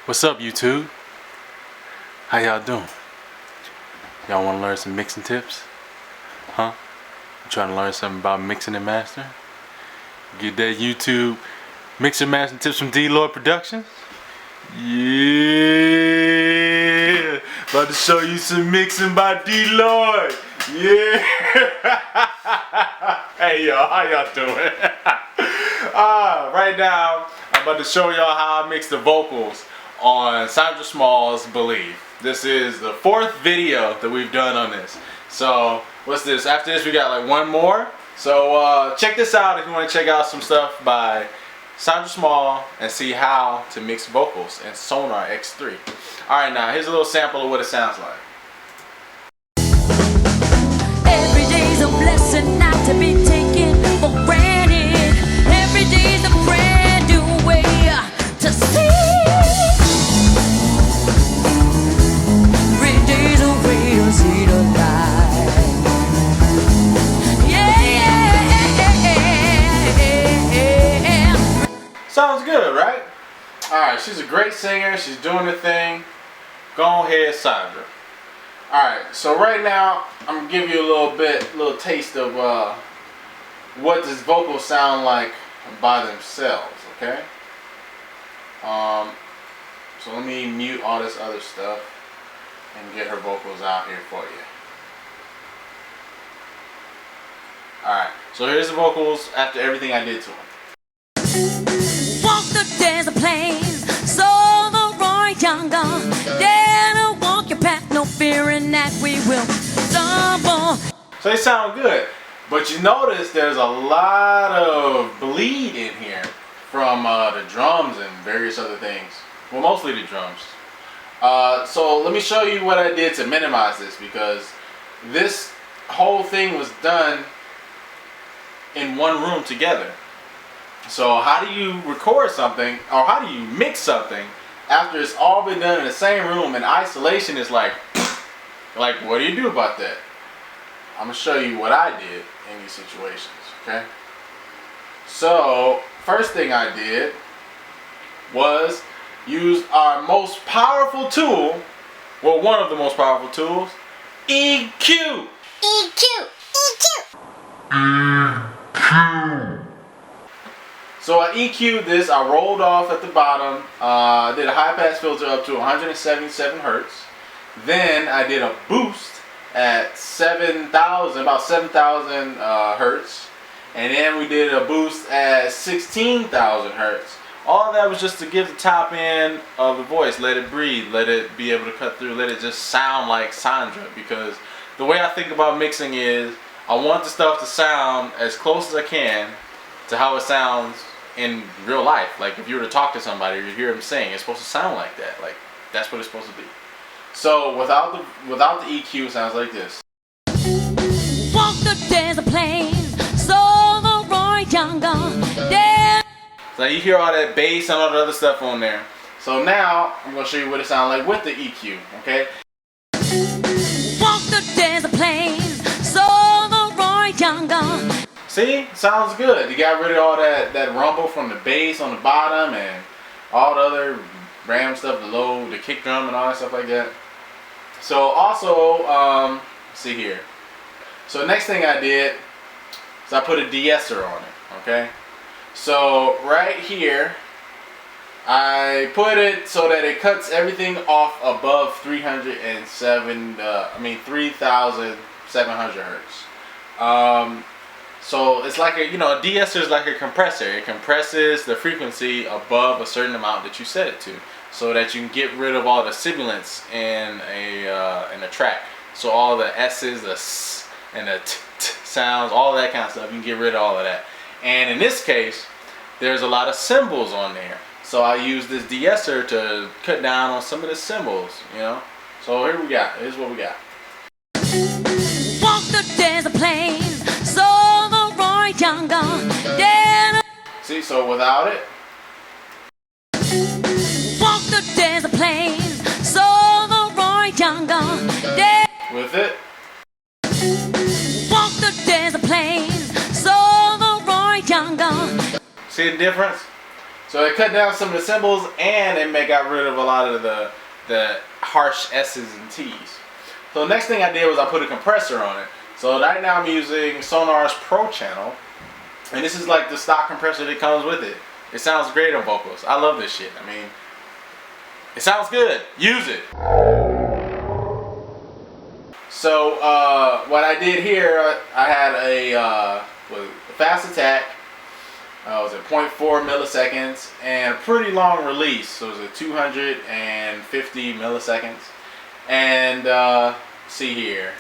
What's up, YouTube? How y'all doing? Y'all want to learn some mixing tips? Huh? You trying to learn something about mixing and mastering? Get that YouTube mixing and mastering tips from D-Lord Productions? Yeah! About to show you some mixing by D-Lord! Yeah! Hey y'all, how y'all doing? Right now, I'm about to show y'all how I mix the vocals on Sandra Small's Believe. This is the 4th video that we've done on this. So, what's this? After this, we got like one more. So, check this out if you want to check out some stuff by Sandra Small and see how to mix vocals in Sonar X3. Alright, now here's a little sample of what it sounds like. Every day's a blessing not to be taken for granted. Every day's a brand new way to see. Every day's a way to see the light. Yeah. Sounds good, right? Alright, she's a great singer. She's doing her thing. Go ahead, Sandra. Alright, so right now, I'm going to give you a little taste of what this vocal sound like by themselves, okay? So let me mute all this other stuff and get her vocals out here for you. Alright, so here's the vocals after everything I did to them. Walk the desert plains, so the right younger. Dare to walk your path, no fearing that we will stumble. So they sound good, but you notice there's a lot of bleed in here from the drums and various other things. Well, mostly the drums. So let me show you what I did to minimize this, because this whole thing was done in one room together. So how do you record something, or how do you mix something after it's all been done in the same room, and isolation is like what do you do about that? I'm going to show you what I did in these situations, okay? So, first thing I did was use our most powerful tool, well, one of the most powerful tools, EQ. EQ. So I EQ'd this, I rolled off at the bottom, did a high pass filter up to 177 hertz. Then I did a boost at about 7,000 hertz. And then we did a boost at 16,000 hertz. All of that was just to give the top end of the voice, let it breathe, let it be able to cut through, let it just sound like Sandra. Because the way I think about mixing is, I want the stuff to sound as close as I can to how it sounds in real life. Like if you were to talk to somebody or you hear them sing, it's supposed to sound like that. Like that's what it's supposed to be. So without the EQ, it sounds like this. Walk the desert plains, so the right younger. So you hear all that bass and all the other stuff on there. So now I'm gonna show you what it sounds like with the EQ. Okay. Walk the desert plains, so the right younger. See, sounds good. You got rid of all that rumble from the bass on the bottom and all the other random stuff, the kick drum and all that stuff like that. So also, see here. So next thing I did is I put a De-Esser on it. Okay. So right here, I put it so that it cuts everything off above 3,700 hertz. So it's like a De-Esser is like a compressor. It compresses the frequency above a certain amount that you set it to, so that you can get rid of all the sibilants in a track. So all the S's, the S, and the t sounds, all that kind of stuff, you can get rid of all of that. And in this case, there's a lot of cymbals on there. So I use this De-Esser to cut down on some of the cymbals, So here we got. Here's what we got. Walk the desert plains, so the right younger. See, so without it. Walk the desert plains, so the right younger. With it. Walk the desert plains, so the right younger. See the difference? So it cut down some of the cymbals, and it got rid of a lot of the harsh S's and T's. So the next thing I did was I put a compressor on it. So right now I'm using Sonar's Pro channel, and this is like the stock compressor that comes with it. It sounds great on vocals. I love this shit. I mean, it sounds good. Use it. So what I did here, I had a fast attack. It was at 0.4 milliseconds and a pretty long release. So it was at 250 milliseconds. And see here.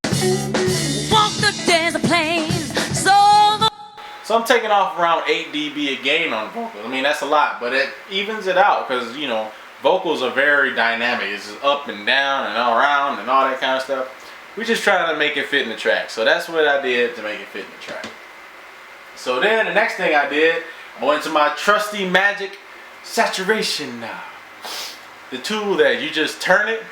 Walk the desert plains, so I'm taking off around 8 dB a gain on vocals. I mean, that's a lot, but it evens it out because, you know, vocals are very dynamic. It's just up and down and all around and all that kind of stuff. We're just trying to make it fit in the track. So that's what I did to make it fit in the track. So then the next thing I did, I went to my trusty magic saturation knob. The tool that you just turn it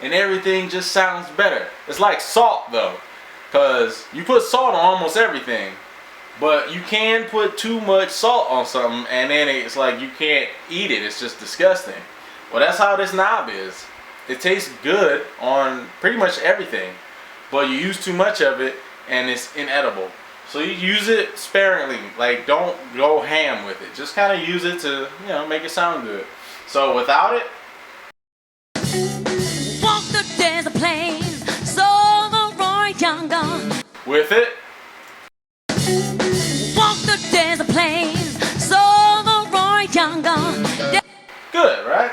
and everything just sounds better. It's like salt though, because you put salt on almost everything, but you can put too much salt on something and then it's like you can't eat it. It's just disgusting. Well, that's how this knob is. It tastes good on pretty much everything, but you use too much of it and it's inedible. So you use it sparingly. Like, don't go ham with it. Just kind of use it to, you know, make it sound good. So without it, walk the desert plains, so the Roy Younger. With it, Walk the desert plains, so the Roy Younger. good, right?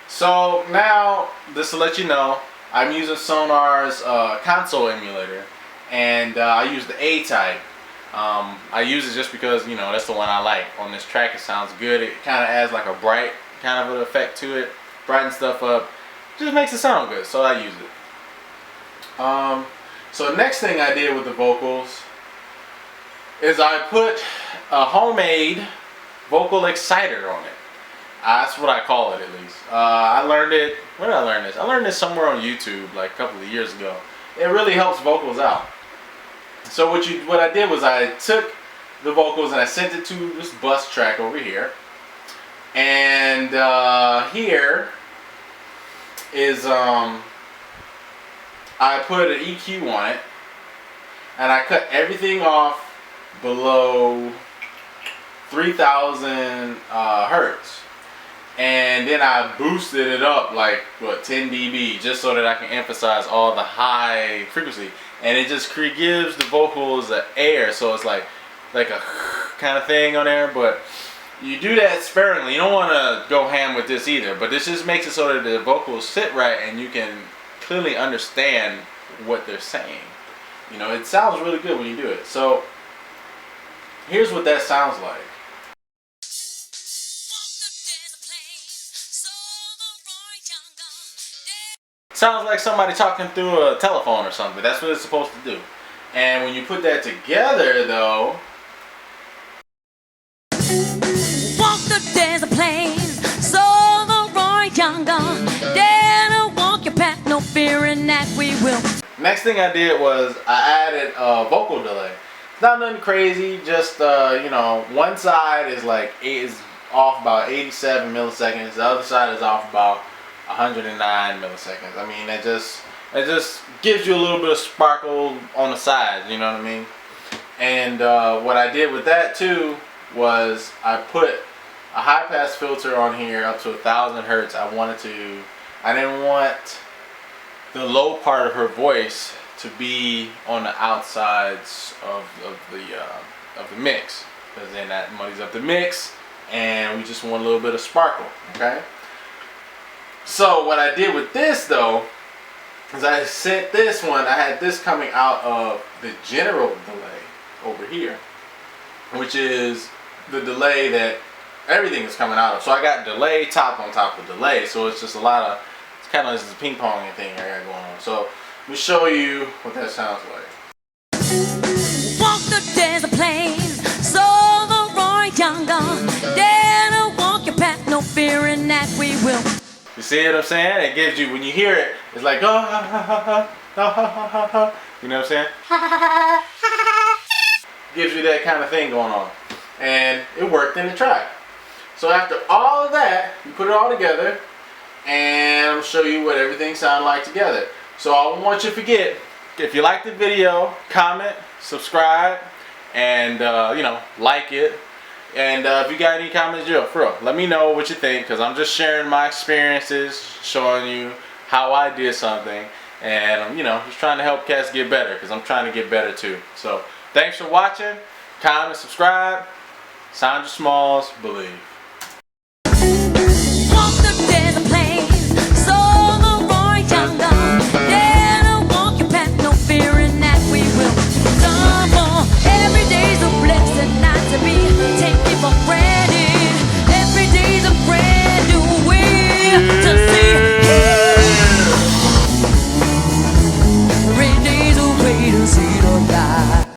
So now, just to let you know, I'm using Sonar's console emulator, and I use the A-type. I use it just because, you know, that's the one I like. On this track, it sounds good. It kind of adds like a bright kind of an effect to it, brightens stuff up, just makes it sound good. So I use it. So the next thing I did with the vocals is I put a homemade vocal exciter on it. That's what I call it, at least. I learned it. Where did I learn this? I learned this somewhere on YouTube like a couple of years ago. It really helps vocals out. So what I did was I took the vocals and I sent it to this bus track over here. And here is I put an EQ on it, and I cut everything off below 3,000 hertz. And then I boosted it up like, what, 10 dB, just so that I can emphasize all the high frequency. And it just gives the vocals an air, so it's like a kind of thing on there. But you do that sparingly. You don't want to go ham with this either. But this just makes it so that the vocals sit right and you can clearly understand what they're saying. You know, it sounds really good when you do it. So here's what that sounds like. Sounds like somebody talking through a telephone or something. That's what it's supposed to do. And when you put that together, though, Walk the desert plains, so the Roy Younger. Dare to walk your path, no fearing that we will. next thing I did was I added a vocal delay. It's not nothing crazy. Just you know, one side is off about 87 milliseconds. The other side is off about 109 milliseconds. I mean, it just gives you a little bit of sparkle on the sides, you know what I mean? And what I did with that too was I put a high pass filter on here up to 1,000 hertz. I didn't want the low part of her voice to be on the outsides of the mix, because then that muddies up the mix, and we just want a little bit of sparkle. Okay. So what I did with this though is I sent this one. I had this coming out of the general delay over here, which is the delay that everything is coming out of. So I got delay top on top of delay. So it's just a lot of, it's kind of this ping pong thing I got going on. So let me show you what that sounds like. Walk the desert plains, so the Roy Younger. Dare to walk your path, no fearing that we will. You see what I'm saying? It gives you, when you hear it, it's like, oh, ha, ha, ha, ha, ha, ha, ha, ha. You know what I'm saying? Gives you that kind of thing going on. And it worked in the track. So after all of that, you put it all together, and I'll show you what everything sounded like together. So I don't want you to forget, if you like the video, comment, subscribe, and you know, like it. And if you got any comments, let me know what you think, because I'm just sharing my experiences, showing you how I did something, and you know, just trying to help cats get better, because I'm trying to get better too. So thanks for watching. Comment, subscribe. Sandra Small's Believe.